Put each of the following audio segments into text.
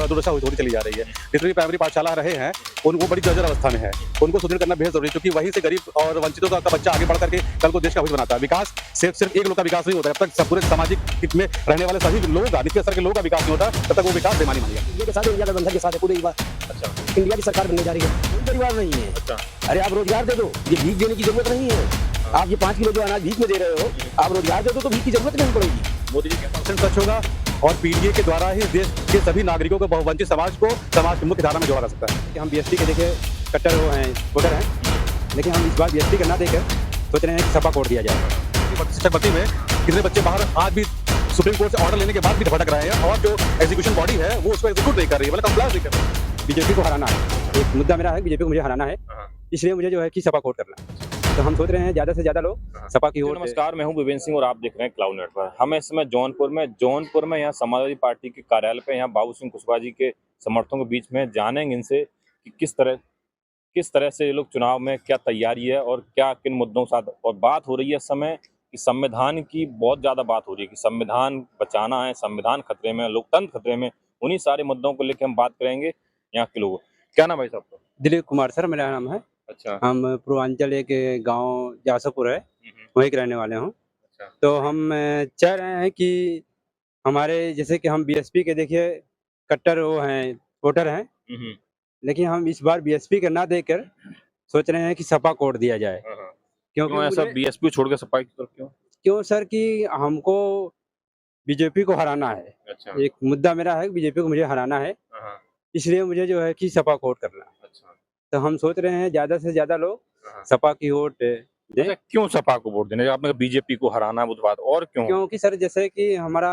दुर्दशा होती चली जा रही है। जितनी भी प्राइमरी पाठशाला रहे हैं उनको बड़ी जर्जर अवस्था में है, उनको सुदृढ़ करना बेहद जरूरी है, क्योंकि वहीं से गरीब और वंचितों का बच्चा आगे बढ़ करके कल को देश का भविष्य बनाता है। विकास सिर्फ एक लोग का विकास नहीं होता है, जब तक पूरे सामाजिक हित में रहने वाले सभी लोगों का, निचले स्तर के लोगों का विकास नहीं होता, तब तक वो विकास बेमानी मानेगा। इंडिया के साथ, इंडिया गठबंधन के साथ है पूरी बात। अच्छा, इंडिया की सरकार बनने जा रही है, कोई परिवार नहीं है। अच्छा, अरे आप रोजगार दे दो, ये भीख देने की जरूरत नहीं है। आप ये 5 किलो जो अनाज भीख में दे रहे हो, आप रोजगार दे दो तो भीख की जरूरत नहीं पड़ेगी। मोदी जी क्या परसेंट सच होगा और पीडीए के द्वारा ही देश के सभी नागरिकों को, बहुवंचित समाज को समाज की मुख्य धारा में जोड़ा जा सकता है। कि हम बीएसपी के देखिए कट्टर वो हैं, वोटर हैं, लेकिन हम इस बार बीएसपी का ना देकर सोच रहे हैं कि सपा कोड दिया जाए। शिक्षक भर्ती में कितने बच्चे बाहर आज भी सुप्रीम कोर्ट से ऑर्डर लेने के बाद भी भटक रहे हैं और जो एग्जीक्यूशन बॉडी है वो उसको एग्जीक्यूट नहीं कर रही है, मतलब कंप्लायंस नहीं कर रही है। बीजेपी को हराना है, एक मुद्दा मेरा है, बीजेपी को मुझे हराना है, इसलिए मुझे जो है कि सपा कोड करना है। तो हम सोच रहे हैं ज़्यादा से ज़्यादा लोग सपा की ओर। नमस्कार, मैं हूं विवेन सिंह और आप देख रहे हैं क्लाउड नेटवर्क। हम इस समय जौनपुर में यहाँ समाजवादी पार्टी के कार्यालय पे यहाँ बाबू सिंह कुशवाहा जी के समर्थकों के बीच में जानेंगे इनसे कि किस तरह से ये लोग चुनाव में क्या तैयारी है और क्या किन मुद्दों के साथ। और बात हो रही है इस समय कि संविधान की बहुत ज़्यादा बात हो रही है कि संविधान बचाना है, संविधान खतरे में, लोकतंत्र खतरे में। उन्हीं सारे मुद्दों को लेकर हम बात करेंगे यहाँ के लोगों। क्या नाम है साहब का? दिलीप कुमार सर मेरा नाम है। अच्छा, हम पूर्वांचल एक गांव जासोपुर है, वहीं के रहने वाले हूँ। अच्छा, तो हम चाह रहे हैं कि हमारे जैसे कि हम बीएसपी के देखिए कट्टर वो हैं, वोटर हैं, लेकिन हम इस बार बीएसपी का ना देकर सोच रहे हैं कि सपा कोड दिया जाए। क्योंकि क्यों ऐसा बीएसपी छोड़ के सपा की तरफ क्यों? क्यों सर कि हमको बीजेपी को हराना है। अच्छा, एक मुद्दा मेरा है, बीजेपी को मुझे हराना है, इसलिए मुझे जो है कि सपा कोड करना है। अच्छा, तो हम सोच रहे हैं ज़्यादा से ज़्यादा लोग सपा की वोट दें। अच्छा, क्यों सपा को वोट देने? आपने बीजेपी को हराना है वो तो बात, और क्यों? क्योंकि सर जैसे कि हमारा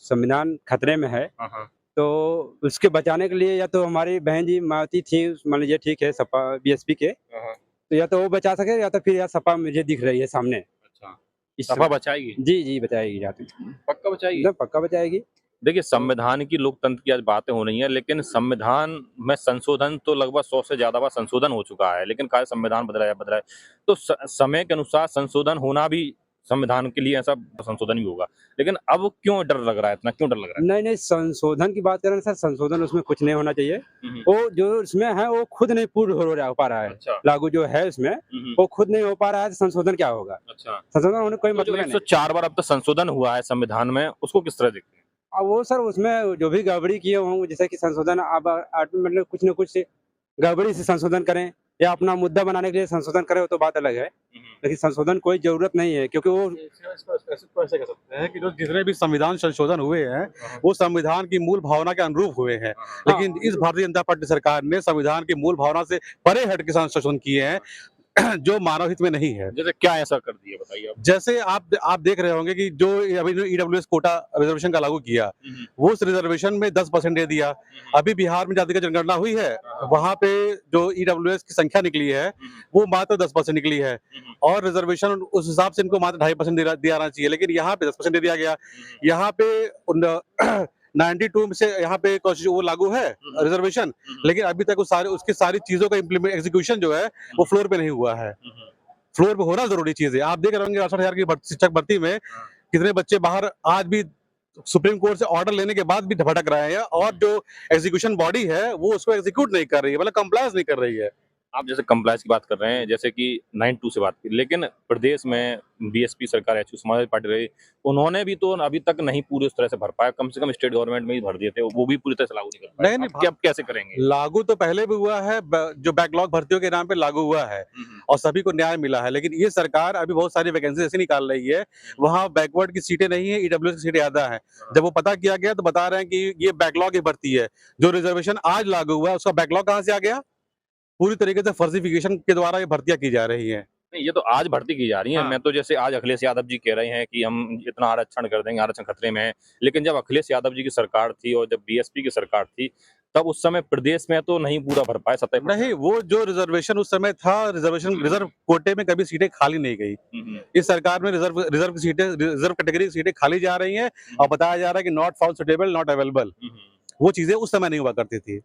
संविधान खतरे में है, हाँ, तो उसके बचाने के लिए या तो हमारी बहन जी मायावती थी, मान लीजिए ठीक है सपा बीएसपी के, तो या तो वो बचा सके या तो फिर या सपा मुझे दिख रही है सामने। अच्छा, इस सपा बचाएगी? जी बचाएगी, जाती पक्का बचाएगी? एकदम पक्का बचाएगी। देखिए, संविधान की, लोकतंत्र की आज बातें हो रही हैं, लेकिन संविधान में संशोधन तो लगभग 100 से ज्यादा बार संशोधन हो चुका है, लेकिन क्या संविधान बदला है तो समय के अनुसार संशोधन होना भी, संविधान के लिए ऐसा संशोधन भी होगा। लेकिन अब क्यों डर लग रहा है, इतना क्यों डर लग रहा है? नहीं संशोधन की बात करें सर, संशोधन उसमें कुछ नहीं होना चाहिए। हम्म, वो जो उसमें है वो खुद नहीं पूर्ण हो पा रहा है। अच्छा, लागू जो है उसमें वो खुद नहीं हो पा रहा है, तो संशोधन क्या होगा? अच्छा, संशोधन होने कोई तो मतलब जो नहीं। 104 बार अब तक संशोधन हुआ है संविधान में, उसको किस तरह देखते हैं? अब वो सर उसमें जो भी गड़बड़ी किए होंगे, जैसे कि संशोधन अब मतलब कुछ न कुछ गड़बड़ी से संशोधन करें या अपना मुद्दा बनाने के लिए संशोधन करें, वो तो बात अलग है, लेकिन संशोधन कोई जरूरत नहीं है, क्योंकि वो इसको ऐसे कह सकते हैं कि जो जितने भी संविधान संशोधन हुए हैं वो संविधान की मूल भावना के अनुरूप हुए हैं, लेकिन इस भारतीय जनता पार्टी सरकार ने संविधान की मूल भावना से परे हट के संशोधन किए हैं जो मानव हित में नहीं है। जैसे क्या ऐसा कर दिया बताइए आप? जैसे आप देख रहे होंगे कि जो अभी जो ईडब्ल्यूएस कोटा रिजर्वेशन का लागू किया, वो उस रिजर्वेशन में 10% दे दिया। अभी बिहार में जातिगत जनगणना हुई है, वहां पे जो ईडब्ल्यूएस की संख्या निकली है वो मात्र 10% निकली है, और रिजर्वेशन उस हिसाब से इनको मात्र 2.5% दिया जाना चाहिए, लेकिन यहाँ पे 10% दे दिया गया। यहाँ पे 92 में से यहाँ पे वो लागू है रिजर्वेशन, लेकिन अभी तक उसकी सारी चीजों का एग्जीक्यूशन जो है वो फ्लोर पे नहीं हुआ है। फ्लोर पे होना जरूरी चीज है। आप देख रहे होंगे 68,000 की शिक्षक भर्ती में कितने बच्चे बाहर आज भी सुप्रीम कोर्ट से ऑर्डर लेने के बाद भी भटक रहे हैं, और जो एग्जीक्यूशन बॉडी है वो उसको एग्जीक्यूट नहीं कर रही है, मतलब कंप्लायंस नहीं कर रही है। आप जैसे कंप्लायंस की बात कर रहे हैं, जैसे कि 92 से बात की, लेकिन प्रदेश में बीएसपी सरकार है, समाजवादी पार्टी रही, उन्होंने भी तो अभी तक नहीं पूरी उस तरह से भर पाया। कम से कम स्टेट गवर्नमेंट में ही भर दिए थे, वो भी पूरी तरह से लागू नहीं कर पाए। नहीं, अब कैसे करेंगे? लागू तो पहले भी हुआ है, जो बैकलॉग भर्तियों के नाम पे लागू हुआ है और सभी को न्याय मिला है, लेकिन ये सरकार अभी बहुत सारी वैकेंसी ऐसी निकाल रही है, वहाँ बैकवर्ड की सीटें नहीं है, ईडब्ल्यूएस की सीटें ज्यादा है। जब वो पता किया गया तो बता रहे हैं कि ये बैकलॉग की भर्ती है। जो रिजर्वेशन आज लागू हुआ है उसका बैकलॉग कहाँ से आ गया? पूरी तरीके से फर्जिफिकेशन के द्वारा ये भर्तियां की जा रही हैं। नहीं, ये तो आज भर्ती की जा रही है। हाँ। मैं तो जैसे आज अखिलेश यादव जी कह रहे हैं कि हम इतना आरक्षण कर देंगे, आरक्षण खतरे में है, लेकिन जब अखिलेश यादव जी की सरकार थी और जब बीएसपी की सरकार थी, तब उस समय प्रदेश में तो नहीं पूरा भर पाए 27%। नहीं, वो जो रिजर्वेशन उस समय था, रिजर्व कोटे में कभी सीटें खाली नहीं गई। इस सरकार में रिजर्व की सीटें, रिजर्व कैटेगरी की सीटें खाली जा रही हैं और बताया जा रहा है कि not found suitable, not available. वो चीजें उस समय नहीं हुआ करती थी।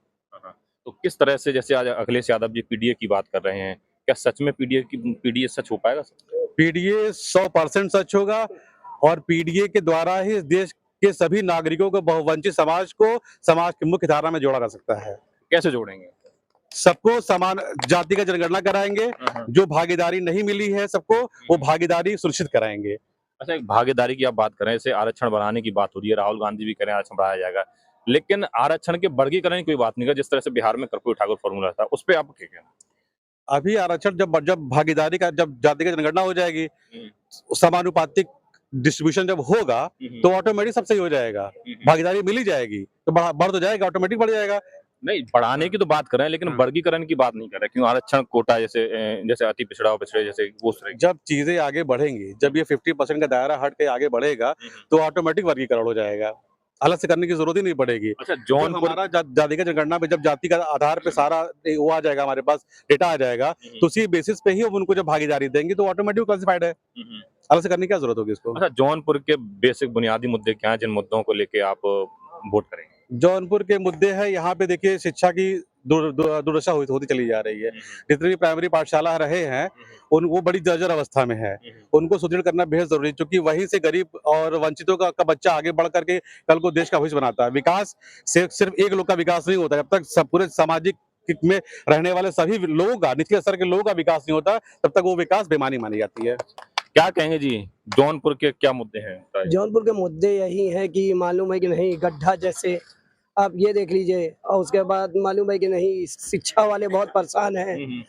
तो किस तरह से, जैसे आज अखिलेश यादव जी पीडीए की बात कर रहे हैं, क्या सच में पीडीए सच हो पाएगा? पीडीए 100% सच होगा, और पीडीए के द्वारा ही देश के सभी नागरिकों को, बहुवंचित समाज को समाज की मुख्य धारा में जोड़ा जा सकता है। कैसे जोड़ेंगे? सबको समान जाति का जनगणना कराएंगे, जो भागीदारी नहीं मिली है सबको, वो भागीदारी सुनिश्चित कराएंगे। अच्छा, एक भागीदारी की आप बात करें, जैसे आरक्षण बढ़ाने की बात हो रही है, राहुल गांधी भी कह रहे हैं आरक्षण बढ़ाया जाएगा, लेकिन आरक्षण के वर्गीकरण की कोई बात नहीं कर, जिस तरह से बिहार में कर्पूरी ठाकुर फॉर्मूला था, उस पे आप क्या कहना? अभी आरक्षण जब भागीदारी का, जब जाति की जनगणना हो जाएगी, समानुपातिक डिस्ट्रीब्यूशन जब होगा, तो ऑटोमेटिक सब सही हो जाएगा, भागीदारी मिल ही जाएगी, तो बढ़ तो जाएगा, ऑटोमेटिक बढ़ जाएगा। नहीं, बढ़ाने की तो बात कर रहे हैं, लेकिन वर्गीकरण की बात नहीं कर रहे। क्यों? आरक्षण कोटा जैसे जैसे अति पिछड़ा और पिछड़े, जैसे वो तरह की। जब चीजें आगे बढ़ेंगी, जब ये 50% का दायरा हट के आगे बढ़ेगा, तो ऑटोमेटिक वर्गीकरण हो जाएगा, अलग से करने की जरूरत ही नहीं पड़ेगी। अच्छा, जब जौनपुर हमारा जाति का जनगणना पे जब जाति का आधार पे सारा वो आ जाएगा, हमारे पास डेटा आ जाएगा, तो उसी बेसिस पे ही हम उनको जब भागीदारी देंगे, तो ऑटोमेटिक क्लासिफाइड है, अलग से करने की क्या जरूरत होगी इसको। अच्छा, जौनपुर के बेसिक बुनियादी मुद्दे क्या हैं, जिन मुद्दों को लेके आप वोट करेंगे? जौनपुर के मुद्दे हैं, यहाँ पे देखिए शिक्षा की दुर्दशा होती चली जा रही है। जितनी भी प्राइमरी पाठशाला रहे हैं, वो बड़ी जर्जर अवस्था में है, उनको सुदृढ़ करना बेहद जरूरी है, क्योंकि वहीं से गरीब और वंचितों का बच्चा आगे बढ़ करके कल को देश का भविष्य बनाता है। विकास सिर्फ एक लोग का विकास नहीं होता, जब तक पूरे सामाजिक में रहने वाले सभी लोगों का, निचले स्तर के लोगों का विकास नहीं होता, तब तक वो विकास बेमानी मानी जाती है। क्या कहेंगे जी, जौनपुर के क्या मुद्दे हैं? जौनपुर के मुद्दे यही हैं कि मालूम है कि नहीं, गड्ढा जैसे आप ये देख लीजिए, और उसके बाद मालूम है कि नहीं, शिक्षा वाले बहुत परेशान हैं,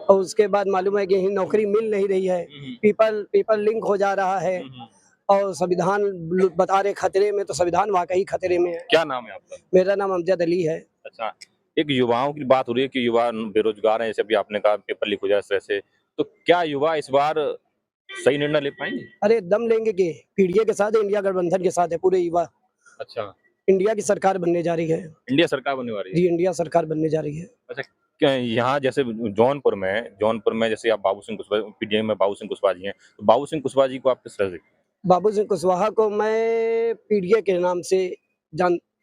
और उसके बाद मालूम है कि नहीं, नौकरी मिल नहीं रही है, पेपर लिंक हो जा रहा है, और संविधान बता रहे खतरे में, तो संविधान वाकई खतरे में है। क्या नाम है आपका? मेरा नाम अमजद अली है। अच्छा, एक युवाओं की बात हो रही है कि युवा बेरोजगार हैं, जैसे अभी आपने कहा पेपर लीक हो जाए इस तरह से, तो क्या युवा इस बार सही निर्णय ले पाएंगे? अरे दम लेंगे कि पीडीए के साथ है, इंडिया गठबंधन के साथ है पूरे युवा। अच्छा, इंडिया की सरकार बनने जा रही है। इंडिया सरकार बनने वाली है? जी, इंडिया सरकार बनने जा रही है। अच्छा, क्या यहाँ जैसे जौनपुर में जैसे आप बाबू सिंह कुशवाहा, पीडीएम में बाबू सिंह कुशवाहा जी हैं, तो बाबू सिंह कुशवाहा जी को आप किस तरह से? बाबू सिंह कुशवाहा को मैं पीडीए के नाम से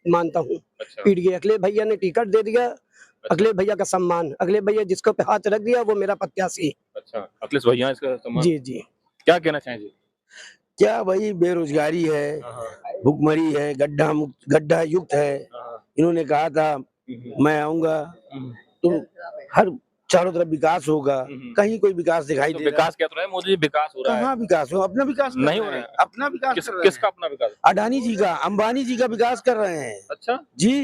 मानता हूँ। अच्छा, पीडीए, अखिलेश भैया ने टिकट दे दिया, अखिलेश भैया का सम्मान, अखिलेश भैया जिसको पे हाथ रख दिया वो मेरा प्रत्याशी। अच्छा, अखिलेश भैया इसका सम्मान। जी जी। क्या कहना चाहेंगे? क्या भाई, बेरोजगारी है, भुखमरी है, गड्ढा युक्त है। इन्होंने कहा था मैं आऊंगा तो हर चारों तरफ विकास होगा, कहीं कोई विकास दिखाई तो दे रहा विकास क्या तो रहा है मोदी जी? विकास हो रहा है? कहाँ विकास हो? अपना विकास कर नहीं रहे हो रहा हैं, है। अपना विकास कर रहे हैं। किसका अपना विकास? अडानी जी का, अंबानी जी का विकास कर रहे हैं अच्छा जी।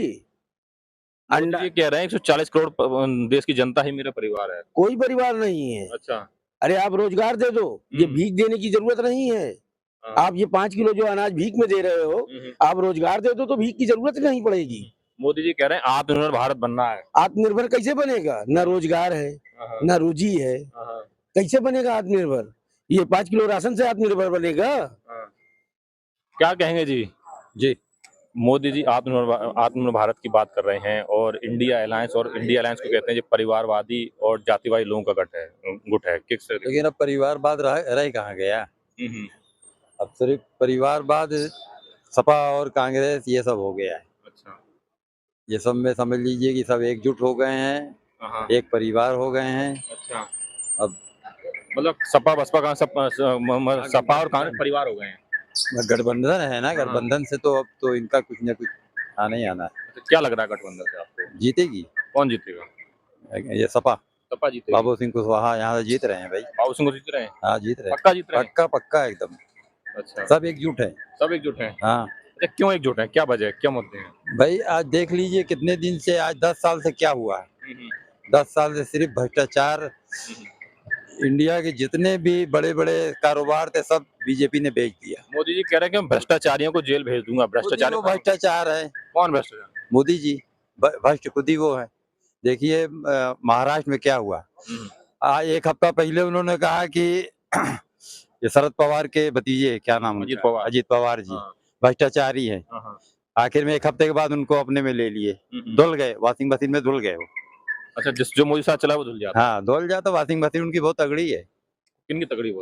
मोदी जी कह रहे हैं 140 करोड़ देश की जनता ही मेरा परिवार है। कोई परिवार नहीं है। अच्छा, अरे आप रोजगार दे दो, ये भीख देने की जरूरत नहीं है। आप ये 5 किलो जो अनाज भीख में दे रहे हो, आप रोजगार दे दो तो भीख की जरूरत नहीं पड़ेगी। मोदी जी कह रहे हैं आत्मनिर्भर भारत बनना है। आत्मनिर्भर कैसे बनेगा? न रोजगार है, न रोजी है, कैसे बनेगा आत्मनिर्भर? ये 5 किलो राशन से आत्मनिर्भर बनेगा? क्या कहेंगे जी? जी, मोदी जी आत्मनिर्भर भारत की बात कर रहे हैं, और इंडिया अलायंस को कहते हैं जो परिवारवादी और जातिवादी लोगों का गुट है। किस तरह? लेकिन अब परिवारवाद रह कहाँ गया? अब सिर्फ परिवारवाद सपा और कांग्रेस ये सब हो गया है। अच्छा, ये सब में समझ लीजिए कि सब एकजुट हो गए हैं, एक परिवार हो गए हैं। अच्छा, अब मतलब सपा बसपा का सपा और कांग्रेस परिवार हो गए हैं। गठबंधन है ना, गठबंधन से तो अब तो इनका कुछ न कुछ आना ही आना है। तो क्या लग रहा है गठबंधन से आपको? जीतेगी। कौन जीतेगा? ये सपा, सपा जीतेगी। बाबू सिंह कुशवाहा यहाँ से जीत रहे हैं भाई। बाबू सिंह को जीत रहे हैं? हाँ जीत रहे हैं, पक्का जीत रहे हैं? पक्का पक्का एकदम। अच्छा, सब एकजुट है। सब एकजुट हैं? हाँ अच्छा, क्यों एकजुट हैं? क्या वजह है? क्या मुद्दे हैं? भाई, आज देख लीजिए कितने दिन से, आज 10 साल से क्या हुआ है। 10 साल से सिर्फ भ्रष्टाचार। इंडिया के जितने भी बड़े बड़े कारोबार थे सब बीजेपी ने बेच दिया। मोदी जी कह रहे हैं कि मैं भ्रष्टाचारियों को जेल भेज दूंगा। भ्रष्टाचार भ्रष्टाचार है। कौन भ्रष्टाचार? मोदी जी भ्रष्ट खुद ही वो है। देखिए महाराष्ट्र में क्या हुआ। एक हफ्ता पहले उन्होंने कहा कि ये शरद पवार के भतीजे, क्या नाम, अजीत पवार जी भ्रष्टाचारी हैं। आखिर में एक हफ्ते के बाद उनको अपने में ले लिए, धुल गए, वॉशिंग मशीन में धुल गए वो। अच्छा, जो मोदी साथ चला वो धुल जाता? हाँ धुल जाता। वॉशिंग मशीन उनकी बहुत तगड़ी है। किनकी तगड़ी?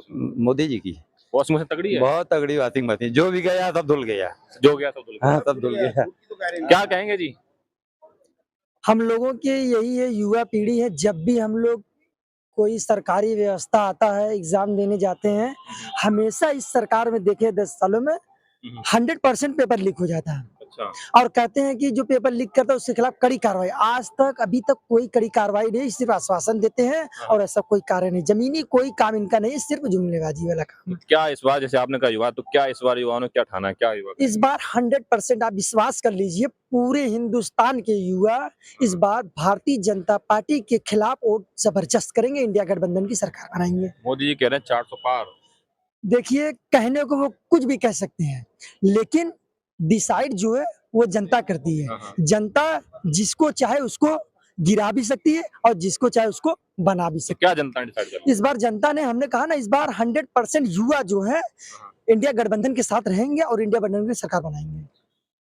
मोदी जी की वॉशिंग मशीन तगड़ी है, बहुत तगड़ी वॉशिंग मशीन। जो भी गया सब धुल गया, जो गया सब धुल गया। हाँ सब धुल गया। क्या कहेंगे जी? हम लोगों की यही है, युवा पीढ़ी है, जब भी हम लोग कोई सरकारी व्यवस्था आता है, एग्जाम देने जाते हैं, हमेशा इस सरकार में देखे 10 सालों में 100% पेपर लीक हो जाता है अच्छा और कहते हैं कि जो पेपर लीक करता है उसके खिलाफ कड़ी कार्रवाई। आज तक अभी तक कोई कड़ी कार्रवाई नहीं, सिर्फ आश्वासन देते हैं और ऐसा कोई कार्य नहीं, जमीनी कोई काम इनका नहीं, सिर्फ जुमलेबाजी वाला काम है। क्या इस बार, जैसे आपने कहा युवा, तो क्या इस बार युवाओं ने क्या ठाना है, क्या युवा इस बार 100% आप विश्वास कर लीजिए, पूरे हिंदुस्तान के युवा इस बार भारतीय जनता पार्टी के खिलाफ वोट जबरदस्त करेंगे, इंडिया गठबंधन की सरकार बनाएंगे। मोदी जी कह रहे हैं 400 पार। देखिए, कहने को वो कुछ भी कह सकते हैं, लेकिन डिसाइड जो है वो जनता करती है। जनता जिसको चाहे उसको गिरा भी सकती है और जिसको चाहे उसको बना भी तो सकती क्या जनता ने डिसाइड कर है। लिया? इस बार जनता ने, हमने कहा ना, इस बार 100% युवा जो है इंडिया गठबंधन के साथ रहेंगे और इंडिया गठबंधन की सरकार बनाएंगे।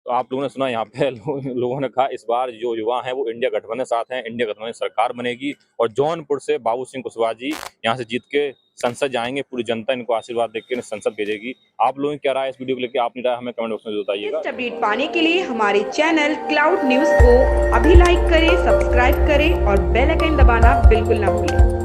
तो आप लोगों ने सुना यहाँ पे लोगों ने कहा इस बार जो युवा हैं वो इंडिया गठबंधन के साथ हैं, इंडिया गठबंधन की सरकार बनेगी और जौनपुर से बाबू सिंह कुशवाहा जी यहाँ से जीत के संसद जाएंगे, पूरी जनता इनको आशीर्वाद देकर इन्हें संसद भेजेगी। आप लोगों की क्या राय है इस वीडियो को लेकर, अपनी राय हमें कमेंट बॉक्स में बताइएगा। अपडेट पाने के लिए हमारे चैनल क्लाउड न्यूज को अभी लाइक करें, सब्सक्राइब करें और बेल आइकन दबाना बिल्कुल ना भूलें।